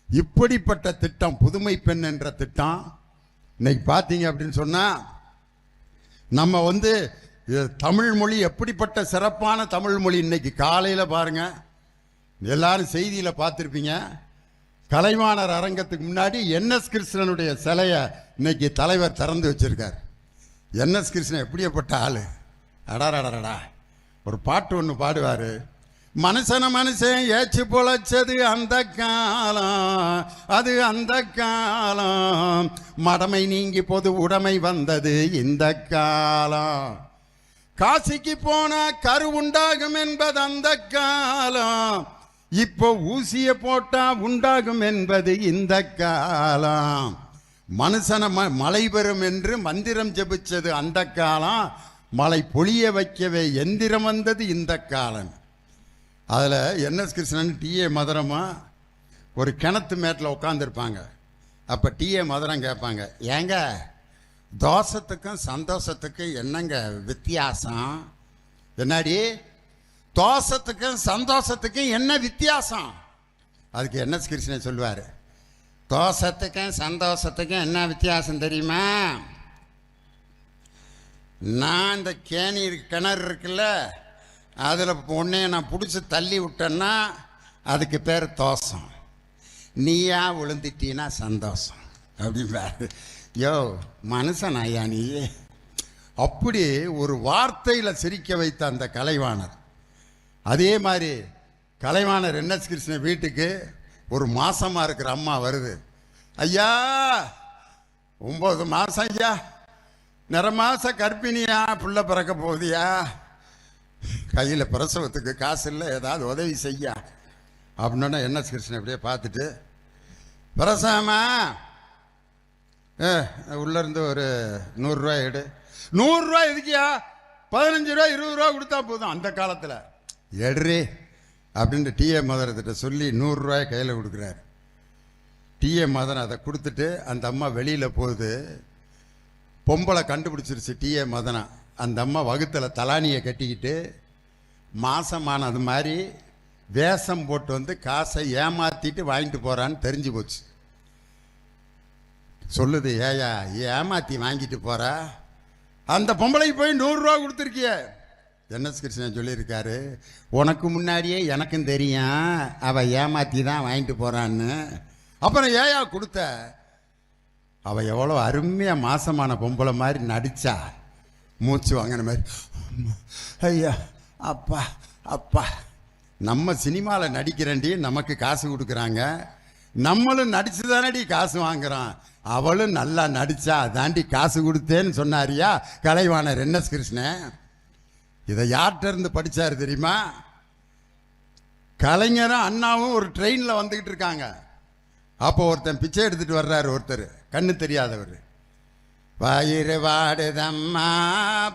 இப்படிப்பட்ட திட்டம் புதுமை பெண் என்ற திட்டம் இன்னைக்கு பார்த்தீங்க அப்படின்னு சொன்னால் நம்ம வந்து தமிழ் மொழி எப்படிப்பட்ட சிறப்பான தமிழ் மொழி. இன்னைக்கு காலையில் பாருங்க, எல்லாரும் செய்தியில் பார்த்துருப்பீங்க, கலைவாணர் அரங்கத்துக்கு முன்னாடி என்எஸ் கிருஷ்ணனுடைய சிலையை இன்னைக்கு தலைவர் திறந்து வச்சிருக்கார். என்எஸ் கிருஷ்ணன் எப்படியப்பட்ட ஆளு, அடாடா ஒரு பாட்டு ஒன்று பாடுவார், மனுஷன் ஏச்சு பொழைச்சது அந்த காலம், அது அந்த காலம், மடமை நீங்கி பொது உடைமை வந்தது இந்த காலம், காசிக்கு போனா கரு உண்டாகும் என்பது அந்த காலம், இப்போ ஊசிய போட்டா உண்டாகும் என்பது இந்த காலம், மனுஷனை மழை பெறும் என்று மந்திரம் ஜபிச்சது அந்த காலம், மழை பொழிய வைக்கவே எந்திரம் வந்தது இந்த காலம். அதில் என்எஸ் கிருஷ்ணன் டிஏ மதுரமா ஒரு கிணத்து மேட்டில் உட்காந்துருப்பாங்க. அப்போ டிஏ மதுரம் கேட்பாங்க, ஏங்க தோஷத்துக்கும் சந்தோஷத்துக்கும் என்னங்க வித்தியாசம்? என்னாடி தோஷத்துக்கும் சந்தோஷத்துக்கும் என்ன வித்தியாசம்? அதுக்கு என்எஸ் கிருஷ்ணன் சொல்லுவார், தோஷத்துக்கும் சந்தோஷத்துக்கும் என்ன வித்தியாசம் தெரியுமா? நான் இந்த கிணறு இருக்குல்ல, அதில் உன்னைய நான் பிடிச்சி தள்ளி விட்டேன்னா அதுக்கு பேர் தோஷம், நீயா விழுந்துட்டீன்னா சந்தோஷம் அப்படின்பாரு. யோ மனுஷன் ஐயா நீ. அப்படி ஒரு வார்த்தையில் சிரிக்க வைத்த அந்த கலைவாணர். அதே மாதிரி கலைவாணர் என்எஸ் கிருஷ்ணன் வீட்டுக்கு ஒரு மாசமாக இருக்கிற அம்மா வருது, ஐயா 9 மாதம் ஐயா, நிற மாச கர்ப்பிணியா, புள்ள பிறக்க போகுதியா, கையில் பிரசவத்துக்கு காசு இல்லை, ஏதாவது உதவி செய்ய அப்படின்னா என்எஸ் கிருஷ்ணன் அப்படியே பார்த்துட்டு, பிரசவமா உள்ளேருந்து ஒரு 100 ரூபாய் எடு. 100 ரூபாய் எதுக்கியா? 15 ரூபா 20 ரூபா கொடுத்தா போதும் அந்த காலத்தில், எடுறே அப்படின்ட்டு டிஏ மதனத்திட்ட சொல்லி 100 ரூபாய் கையில் கொடுக்குறாரு. டிஏ மதன் அதை கொடுத்துட்டு அந்த அம்மா வெளியில் போகுது. பொம்பளை கண்டுபிடிச்சிருச்சு டிஏ மதனா. அந்த அம்மா வகுத்தில் தலானியை கட்டிக்கிட்டு மாசமானது மாதிரி வேஷம் போட்டு வந்து காசை ஏமாற்றிட்டு வாங்கிட்டு போகிறான்னு தெரிஞ்சு போச்சு. சொல்லுது, ஏயா ஏமாற்றி வாங்கிட்டு போகிறா, அந்த பொம்பளைக்கு போய் 100 ரூபா கொடுத்துருக்கிய. என்எஸ் கிருஷ்ணன் சொல்லியிருக்காரு, உனக்கு முன்னாடியே எனக்கும் தெரியும் அவள் ஏமாற்றி தான் வாங்கிட்டு போகிறான்னு, அப்புறம் ஏயா கொடுத்த? அவள் எவ்வளோ அருமையாக மாசமான பொம்பளை மாதிரி நடித்தா, மூச்சு வாங்கின மாதிரி, ஐயா அப்பா அப்பா. நம்ம சினிமாவில் நடிக்கிறேன்டி, நமக்கு காசு கொடுக்குறாங்க, நம்மளும் நடிச்சு தானடி காசு வாங்குறோம், அவளும் நல்லா நடிச்சா தாண்டி காசு கொடுத்தேன்னு சொன்னாரியா கலைவாணர் என்எஸ் கிருஷ்ணன். இதை யார்கிட்ட இருந்து படித்தார் தெரியுமா? கலைஞரும் அண்ணாவும் ஒரு ட்ரெயினில் வந்துக்கிட்டு இருக்காங்க. அப்போ ஒருத்தன் பிச்சை எடுத்துகிட்டு வர்றாரு, ஒருத்தர் கண்ணு தெரியாதவர். வயிறு வாடுதம்மா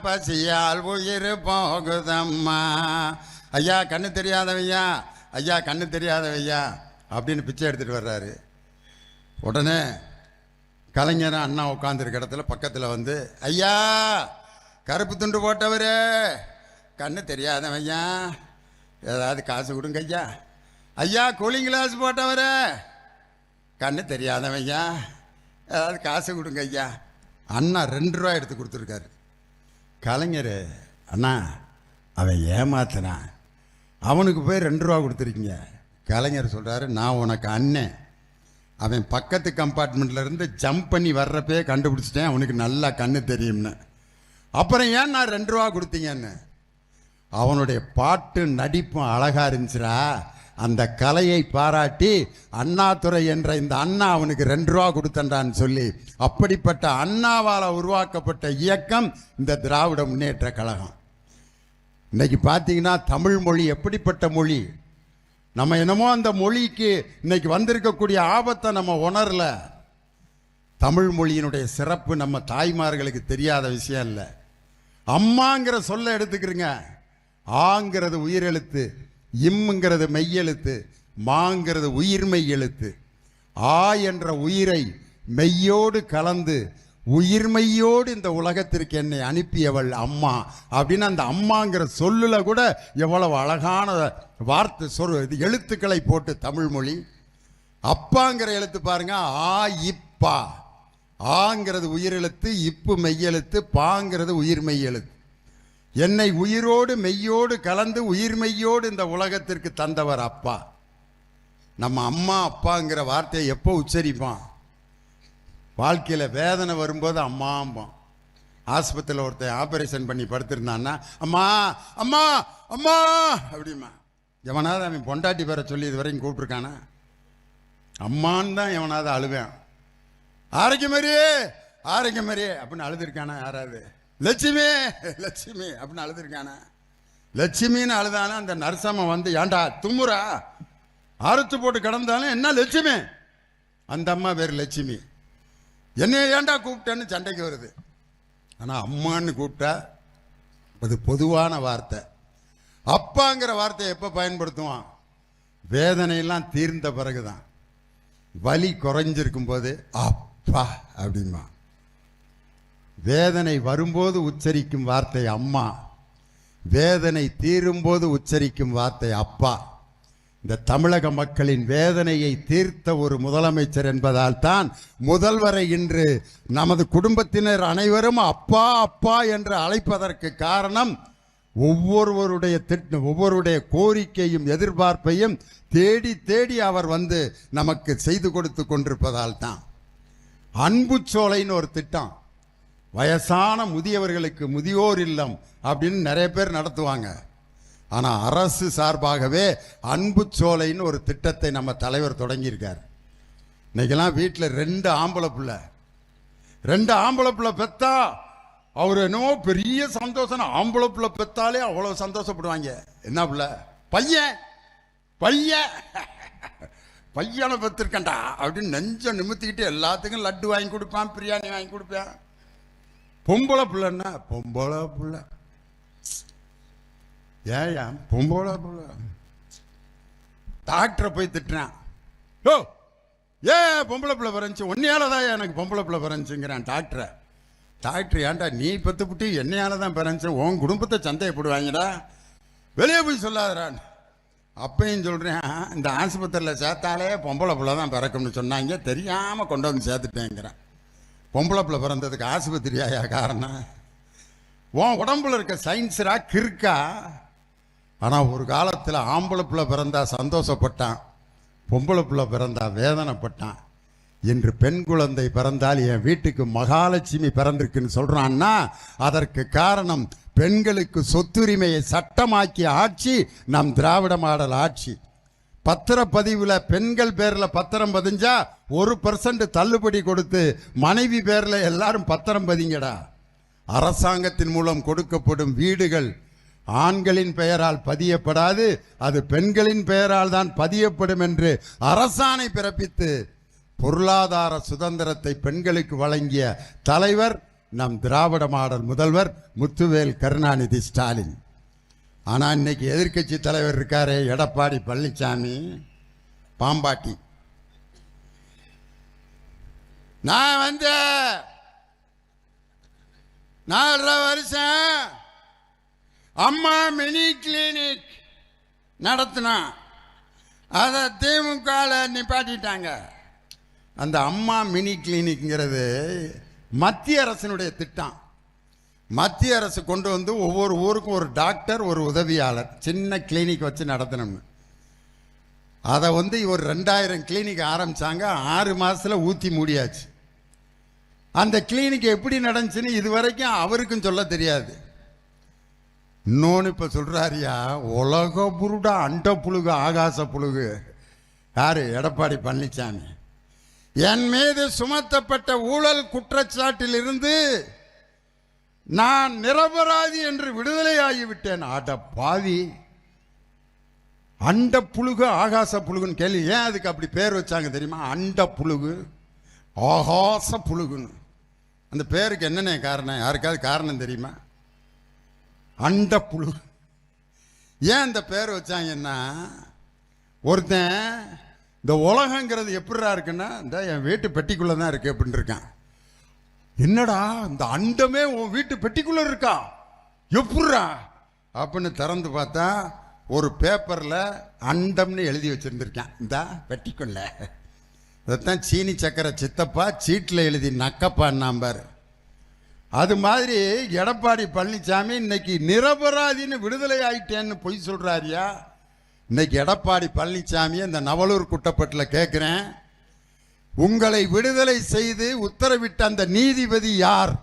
பசியால் உயிர் போகுதம்மா, ஐயா கண்ணு தெரியாதவையா, ஐயா கண்ணு தெரியாதவையா அப்படின்னு பிச்சை எடுத்துகிட்டு வர்றாரு. உடனே கலைஞர் அண்ணா உட்காந்துருக்க இடத்துல பக்கத்தில் வந்து, ஐயா கருப்பு துண்டு போட்டவரே, கண்ணு தெரியாதவன் ஐயா, ஏதாவது காசு கொடுங்க ஐயா. ஐயா கூலிங் கிளாஸ் போட்டவரே, கண்ணு தெரியாதவன் ஐயா, ஏதாவது காசு கொடுங்க ஐயா. அண்ணா 2 ரூபா எடுத்து கொடுத்துருக்காரு. கலைஞர், அண்ணா அவன் ஏமாத்தினான், அவனுக்கு போய் 2 ரூபா கொடுத்துருக்கீங்க. கலைஞர் சொல்கிறாரு, நான் உனக்கு அண்ணன், அவன் பக்கத்து கம்பார்ட்மெண்ட்டில் இருந்து ஜம்ப் பண்ணி வர்றப்பே கண்டுபிடிச்சிட்டேன் அவனுக்கு நல்லா கண்ணு தெரியும்னு. அப்புறம் ஏன் நான் 2 ரூபா கொடுத்தீங்கன்னு. அவனுடைய பாட்டு நடிப்பும் அழகா இருந்துச்சுரா, அந்த கலையை பாராட்டி அண்ணாதுரை என்ற இந்த அண்ணா அவனுக்கு 2 ரூபா கொடுத்தன்றான்னு சொல்லி, அப்படிப்பட்ட அண்ணாவால் உருவாக்கப்பட்ட இயக்கம் இந்த திராவிட முன்னேற்ற கழகம். இன்னைக்கு பார்த்தீங்கன்னா தமிழ் மொழி எப்படிப்பட்ட மொழி, நம்ம என்னமோ அந்த மொழிக்கு இன்னைக்கு வந்திருக்கக்கூடிய ஆபத்தை நம்ம உணரல. தமிழ் மொழியினுடைய சிறப்பு நம்ம தாய்மார்களுக்கு தெரியாத விஷயம் இல்லை. அம்மாங்கிற சொல்ல எடுத்துக்கிறீங்க, ஆங்கிறது உயிரெழுத்து, இம்ங்கிறது மெய்யெழுத்து, மாங்கிறது உயிர்மெய் எழுத்து. ஆ என்ற உயிரை மெய்யோடு கலந்து உயிர்மெய்யோடு இந்த உலகத்திற்கு என்னை அனுப்பியவள் அம்மா அப்படின்னு அந்த அம்மாங்கிற சொல்லுல கூட எவ்வளவு அழகான வார்த்தை எழுத்துக்களை போட்டு தமிழ் மொழி. அப்பாங்கிற எழுத்து பாருங்க, ஆ இப்பா. ஆங்கிறது உயிரெழுத்து, இப்பு மெய்யெழுத்து, பாங்கிறது உயிர்மெய் எழுத்து. என்னை உயிரோடு மெய்யோடு கலந்து உயிர்மெய்யோடு இந்த உலகத்திற்கு தந்தவர் அப்பா. நம்ம அம்மா அப்பாங்கிற வார்த்தையை எப்போ உச்சரிப்பான்? வாழ்க்கையில் வேதனை வரும்போது அம்மாம்பான். ஆஸ்பத்திரியில் ஒருத்தன் ஆபரேஷன் பண்ணி படுத்திருந்தான்னா அம்மா அம்மா அம்மா அப்படிமா. எவனாவது அவன் பொண்டாட்டி பேரை சொல்லி இது வரைக்கும் கூப்பிட்டுருக்கானா? அம்மான்னு தான் எவனாவது அழுவேன். ஆரோக்கியமாரியே ஆரோக்கியமாரியே அப்படின்னு அழுதுருக்கானா யாராவது? லட்சுமி லட்சுமி அப்படின்னு அழுதுருக்கானா? லட்சுமின்னு அழுதானா அந்த நரசம்மா வந்து, ஏண்டா தும்முறா, அறுத்து போட்டு கிடந்தாலும் என்ன லட்சுமி? அந்த அம்மா பேர் லட்சுமி. என்னை ஏண்டா கூப்பிட்டேன்னு சண்டைக்கு வருது. ஆனால் அம்மான்னு கூப்பிட்டா அது பொதுவான வார்த்தை. அப்பாங்கிற வார்த்தையை எப்போ பயன்படுத்துவான்? வேதனையெல்லாம் தீர்ந்த பிறகுதான், வலி குறைஞ்சிருக்கும் போது அப்பா அப்படிமா. வேதனை வரும்போது உச்சரிக்கும் வார்த்தை அம்மா, வேதனை தீரும்போது உச்சரிக்கும் வார்த்தை அப்பா. இந்த தமிழக மக்களின் வேதனையை தீர்த்த ஒரு முதலமைச்சர் என்பதால் தான் முதல்வரை இன்று நமது குடும்பத்தினர் அனைவரும் அப்பா அப்பா என்று அழைப்பதற்கு காரணம், ஒவ்வொருவருடைய கோரிக்கையும் எதிர்பார்ப்பையும் தேடி தேடி அவர் வந்து நமக்கு செய்து கொடுத்து கொண்டிருப்பதால் தான். அன்பு சோலைன்னு ஒரு திட்டம், வயசான முதியவர்களுக்கு முதியோர் இல்லம் அப்படின்னு நிறைய பேர் நடத்துவாங்க. ஆனால் அரசு சார்பாகவே அன்பு சோலைன்னு ஒரு திட்டத்தை நம்ம தலைவர் தொடங்கியிருக்கார். இன்னைக்கெல்லாம் வீட்டில் 2 ஆம்பளை பிள்ளை பெத்தா அவர் என்னவோ பெரிய சந்தோஷம். ஆம்பளை பிள்ளை பெத்தாலே அவ்வளோ சந்தோஷப்படுவாங்க. என்ன பிள்ளை? பையன் பையன் பையனை பெற்றிருக்கண்டா அப்படின்னு நெஞ்ச நிமித்திக்கிட்டு எல்லாத்துக்கும் லட்டு வாங்கி கொடுப்பான், பிரியாணி வாங்கி கொடுப்பேன். பொம்பளை பிள்ளைன்னா பொம்பளை பிள்ளை, ஏன் பொம்பளை பிள்ளை? டாக்டரை போய் திட்டுறான், ஓ ஏன் பொம்பளை பிள்ளை பிறந்துச்சு, ஒன்னையால தான் எனக்கு பொம்பளை பிள்ளை பிறந்துச்சுங்கிறான் டாக்டரை. டாக்டர், ஏன்டா நீ பெற்று புட்டி என்னையால தான் பிறந்துச்சு, உன் குடும்பத்தை சந்தேகப்படுவாங்கடா, வெளியே போய் சொல்லாதரான். அப்பையும் சொல்கிறேன், இந்த ஆஸ்பத்திரியில் சேர்த்தாலே பொம்பளை பிள்ளை தான் பிறக்கும்னு சொன்னாங்க, தெரியாமல் கொண்டு வந்து சேர்த்துட்டேங்கிறான். பொம்பளை பிள்ளை பிறந்ததுக்கு ஆஸ்பத்திரியாயா காரணம்? உன் உடம்புல இருக்க சயின்ஸரா கிறுக்கா? ஆனால் ஒரு காலத்தில் ஆம்பளை பிள்ளை பிறந்தா சந்தோஷப்பட்டான், பொம்பளை பிள்ளை பிறந்தா வேதனைப்பட்டான். இன்று பெண் குழந்தை பிறந்தால் என் வீட்டுக்கு மகாலட்சுமி பிறந்திருக்குன்னு சொல்கிறான்னா அதற்கு காரணம் பெண்களுக்கு சொத்துரிமையை சட்டமாக்கிய ஆட்சி நம் திராவிட மாடல் ஆட்சி. பத்திரப்பதிவில் பெண்கள் பேரில் பத்திரம் பதிஞ்சா 1% தள்ளுபடி கொடுத்து மனைவி பேரில் எல்லாரும் பத்திரம் பதிங்கடா. அரசாங்கத்தின் மூலம் கொடுக்கப்படும் வீடுகள் ஆண்களின் பெயரால் பதியப்படாது, அது பெண்களின் பெயரால் தான் பதியப்படும் என்று அரசாணை பிறப்பித்து பொருளாதார சுதந்திரத்தை பெண்களுக்கு வழங்கிய தலைவர் நம் திராவிட மாடல் முதல்வர் முத்துவேல் கருணாநிதி ஸ்டாலின். ஆனால் இன்னைக்கு எதிர்க்கட்சி தலைவர் இருக்காரே எடப்பாடி பழனிசாமி பாம்பாட்டி, நான் வந்து 4 வருஷம் அம்மா மினி கிளினிக் நடத்தினா, அதை திமுகவில் நிப்பாட்டிட்டாங்க. அந்த அம்மா மினி கிளினிக்ங்கிறது மத்திய அரசினுடைய திட்டம். மத்திய அரசு கொண்டு வந்து ஒவ்வொரு ஊருக்கும் ஒரு டாக்டர், ஒரு உதவியாளர், சின்ன கிளினிக் வச்சு நடத்தணும்னு. அதை வந்து ஒரு 2000 கிளினிக் ஆரம்பித்தாங்க. 6 மாதத்தில் ஊற்றி மூடியாச்சு. அந்த கிளினிக் எப்படி நடந்துச்சுன்னு இது வரைக்கும் அவருக்கும் சொல்ல தெரியாது. இன்னொன்று இப்போ சொல்கிறாரியா, உலக புருடா அண்ட புழுகு ஆகாச புழுகு யார்? எடப்பாடி பழனிசாமி. என் மீது சுமத்தப்பட்ட ஊழல் குற்றச்சாட்டிலிருந்து நான் நிரபராதி என்று விடுதலை ஆகிவிட்டேன். அட பாவி, அண்ட புழுகு ஆகாச புழுகுன்னு கேள்வி. ஏன் அதுக்கு அப்படி பேர் வச்சாங்க தெரியுமா? அண்ட புழுகு ஆகாச புழுகுன்னு. அந்த பேருக்கு என்னென்ன காரணம்? யாருக்காவது காரணம் தெரியுமா? அண்ட புழு. ஏன் இந்த பேர் வச்சாங்கன்னா, ஒருத்தன் இந்த உலகங்கிறது எப்படிரா இருக்குன்னா, இந்த என் வீட்டு பெட்டிக்குள்ளே தான் இருக்கு அப்படின்னு இருக்கான். என்னடா இந்த அண்டமே உன் வீட்டு பெட்டிக்குள்ள இருக்கா, எப்படிரா அப்படின்னு திறந்து பார்த்தா ஒரு பேப்பரில் அண்டம்னு எழுதி வச்சிருந்துருக்கான். இந்த பெட்டிக்குள்ள. அதைத்தான் சீனி சக்கரை சித்தப்பா சீட்டில் எழுதி நக்கப்பான்னாம்பார். அது மாதிரி எடப்பாடி பழனிசாமி இன்னைக்கு நிரபராதின்னு விடுதலை ஆயிட்டேன்னு பொய் சொல்றாரியா. இன்னைக்கு எடப்பாடி பழனிசாமி இந்த நவலூர் குட்டப்பட்டில் கேட்குறேன், உங்களை விடுதலை செய்து உத்தரவிட்ட அந்த நீதிபதி யார்?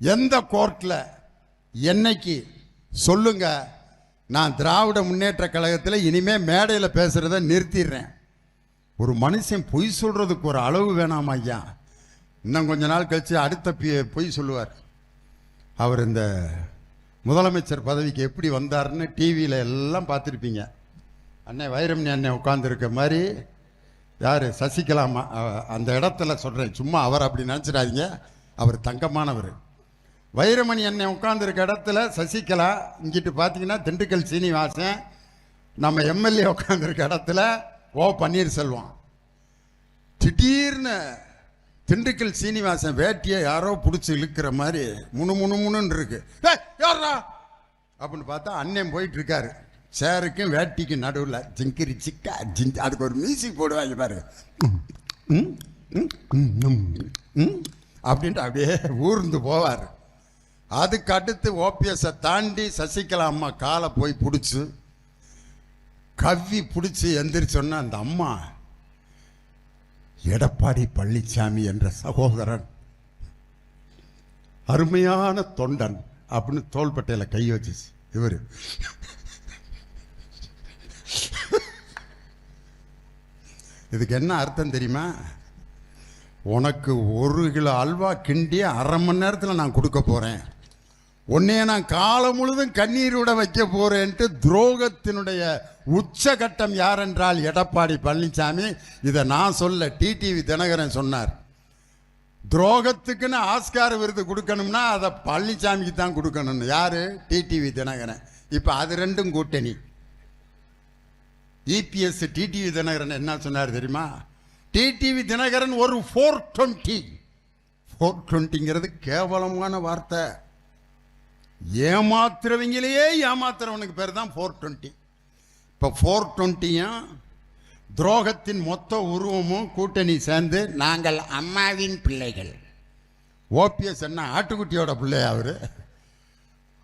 எந்த கோர்ட்டில்? என்னைக்கு? சொல்லுங்க. நான் திராவிட முன்னேற்ற கழகத்தில் இனிமே மேடையில் பேசுறத நிறுத்திடுறேன். ஒரு மனுஷன் பொய் சொல்றதுக்கு ஒரு அளவு வேணாமா ஐயா? இன்னும் கொஞ்ச நாள் கழிச்சு அடுத்த பொய் சொல்லுவார். அவர் இந்த முதலமைச்சர் பதவிக்கு எப்படி வந்தார்னு டிவியில் எல்லாம் பார்த்துருப்பீங்க. அண்ணே வைரமணி அண்ணன் உட்காந்துருக்க மாதிரி யார்? சசிகலாமா. அந்த இடத்துல சொல்கிறேன், சும்மா அவர் அப்படி நினச்சிடாதீங்க, அவர் தங்கமானவர். வைரமணி அண்ணன் உட்காந்துருக்க இடத்துல சசிகலா, இங்கிட்டு பார்த்தீங்கன்னா திண்டுக்கல் சீனிவாசன், நம்ம எம்எல்ஏ உட்காந்துருக்க இடத்துல ஓ பன்னீர்செல்வம். திடீர்னு திண்டுக்கல் சீனிவாசன் வேட்டியை யாரோ பிடிச்சி இழுக்கிற மாதிரி முணுன்னு இருக்கு. யாரா அப்படின்னு பார்த்தா அண்ணன் போயிட்டு இருக்காரு. சேருக்கும் வேட்டிக்கும் நடுவில் ஜிங்கிரி சிக்கா ஜிங், அதுக்கு ஒரு மியூசிக் போடுவாங்க பாரு, அப்படின்ட்டு அப்படியே ஊர்ந்து போவார். அதுக்கு அடுத்து ஓபிஎஸை தாண்டி சசிகலா அம்மா காலை போய் பிடிச்சி கவ்வி பிடிச்சி எந்திரிச்சோன்னா அந்த அம்மா எடப்பாடி பழனிசாமி என்ற சகோதரன் அருமையான தொண்டன் அப்படின்னு தோள்பட்டையில் கை வச்சிச்சு. இவர் இதுக்கு என்ன அர்த்தம் தெரியுமா? உனக்கு 1 கிலோ அல்வா கிண்டி 1/2 மணி நேரத்தில் நான் கொடுக்க போறேன், உன்னைய நான் காலம் முழுதும் கண்ணீர் விட வைக்க போறேன்ட்டு துரோகத்தினுடைய உச்சகட்டம் யார் என்றால் எடப்பாடி பழனிசாமி. இதை நான் சொல்ல, டிடிவி தினகரன் சொன்னார். துரோகத்துக்குன்னு ஆஸ்கார் விருது கொடுக்கணும்னா அதை பழனிசாமிக்கு தான் கொடுக்கணும்னு. யாரு? டிடிவி தினகரன். இப்போ அது ரெண்டும் கூட்டணி. இபிஎஸ் டிடிவி தினகரன் என்ன சொன்னார் தெரியுமா? டிடிவி தினகரன் ஒரு 420 கேவலமான வார்த்தை. ஏமாத்துறவங்களையே ஏமாத்துறவனுக்கு பேர் தான் 420. இப்போ 420யும் துரோகத்தின் மொத்த உருவமும் கூட்டணி சேர்ந்து நாங்கள் அம்மாவின் பிள்ளைகள். ஓபிஎஸ் என்ன ஆட்டுக்குட்டியோட பிள்ளையா? அவரு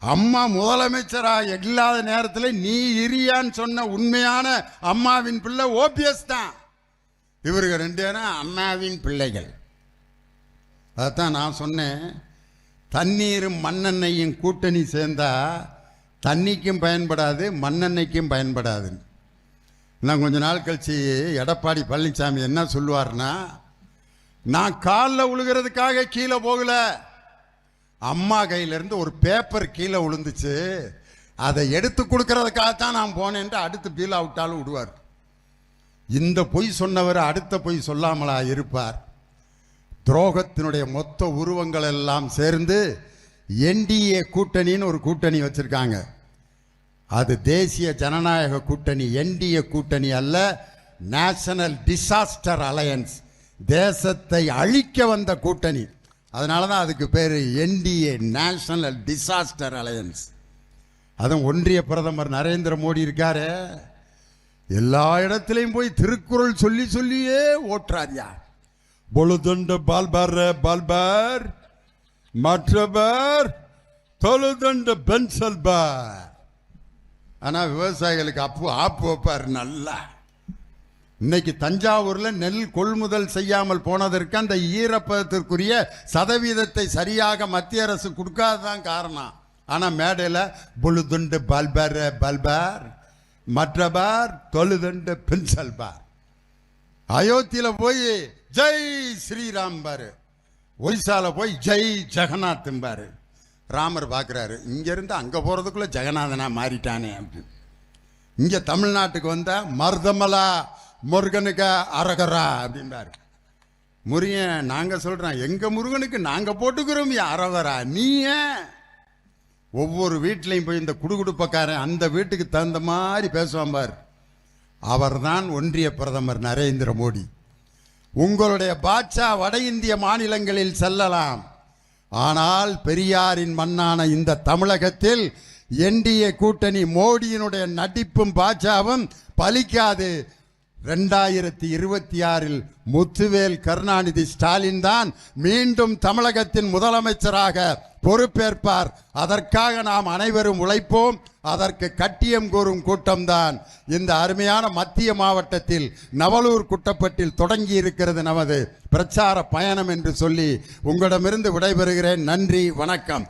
அம்மா முதலமைச்சராக இல்லாத நேரத்தில் நீ இரியான்னு சொன்ன உண்மையான அம்மாவின் பிள்ளை ஓபிஎஸ் தான். இவருக்கு 2 பேரும் அம்மாவின் பிள்ளைகள். அதைத்தான் நான் சொன்னேன், தண்ணீரும் மண்ணெண்ணையும் கூட்டணி சேர்ந்தா தண்ணிக்கும் பயன்படாது, மண்ணெண்ணைக்கும் பயன்படாது. இன்னும் கொஞ்ச நாள் கழிச்சு எடப்பாடி பழனிசாமி என்ன சொல்லுவார்னா, நான் காலில் விழுகிறதுக்காக கீழே போகல, அம்மா கையிலேருந்து ஒரு பேப்பர் கீழே விழுந்துச்சு, அதை எடுத்து கொடுக்கறதுக்காகத்தான் நான் போனேன்ட்டு அடுத்து பீல் அவுட்டாலும் விடுவார். இந்த பொய் சொன்னவர் அடுத்த பொய் சொல்லாமலா இருப்பார்? துரோகத்தினுடைய மொத்த உருவங்கள் எல்லாம் சேர்ந்து என்டிஏ கூட்டணின்னு ஒரு கூட்டணி வச்சிருக்காங்க. அது தேசிய ஜனநாயக கூட்டணி, என்டிஏ கூட்டணி அல்ல, நேஷனல் டிசாஸ்டர் அலையன்ஸ். தேசத்தை அழிக்க வந்த கூட்டணி. அதனால தான் அதுக்கு பேர் என்டிஏ, நேஷனல் டிசாஸ்டர் அலையன்ஸ். அதுவும் ஒன்றிய பிரதமர் நரேந்திர மோடி இருக்காரு, எல்லா இடத்திலையும் போய் திருக்குறள் சொல்லி சொல்லியே ஓட்டுறாரியா. பொழுதுண்டு பால்பார் பால்பார், மற்றவர் தொழுதுண்டு பென்சல் பார். ஆனால் விவசாயிகளுக்கு ஆப்பு வைப்பார் நல்லா. இன்னைக்கு தஞ்சாவூர்ல நெல் கொள்முதல் செய்யாமல் போனதற்கு அந்த ஈரப்பதத்திற்குரிய சதவீதத்தை சரியாக மத்திய அரசு கொடுக்காததான் காரணம். ஆனால் மேடையில் பொழுதுண்டு பால்பார் பால்பார், மற்றபார் தொழுதுண்டு பென்சல் பார். அயோத்தியில் போய் ஜெய் ஸ்ரீராம் பாரு, ஒரிசால போய் ஜெய் ஜெகநாத் பாரு. ராமர் பார்க்குறாரு, இங்கேருந்து அங்கே போகிறதுக்குள்ளே ஜெகநாதனா மாறிட்டானே அப்படின்னு. இங்கே தமிழ்நாட்டுக்கு வந்த மருதமலா முருகனுக்கு அரகரா அப்படின்பாரு. முருகன் நாங்கள் சொல்கிறோம், எங்கள் முருகனுக்கு நாங்கள் போட்டுக்கிறோம் அரகரா. நீ ஏன்? ஒவ்வொரு வீட்லையும் போய் இந்த குடுகுடுப்பக்காரன் அந்த வீட்டுக்கு தகுந்த மாதிரி பேசுவான் பார். அவர்தான் ஒன்றிய பிரதமர் நரேந்திர மோடி. உங்களுடைய பாட்சா வட இந்திய மாநிலங்களில் செல்லலாம், ஆனால் பெரியாரின் மண்ணான இந்த தமிழகத்தில் என்டிஏ கூட்டணி மோடியினுடைய நடிப்பும் பாட்சாவும் பலிக்காது. 2026 முத்துவேல் கருணாநிதி ஸ்டாலின் தான் மீண்டும் தமிழகத்தின் முதலமைச்சராக பொறுப்பேற்பார். அதற்காக நாம் அனைவரும் உழைப்போம். அதற்கு கட்டியம் கூறும் கூட்டம்தான் இந்த அருமையான மத்திய மாவட்டத்தில் நவலூர் குட்டப்பட்டில் தொடங்கி இருக்கிறது நமது பிரச்சார பயணம் என்று சொல்லி உங்களிடமிருந்து விடைபெறுகிறேன். நன்றி, வணக்கம்.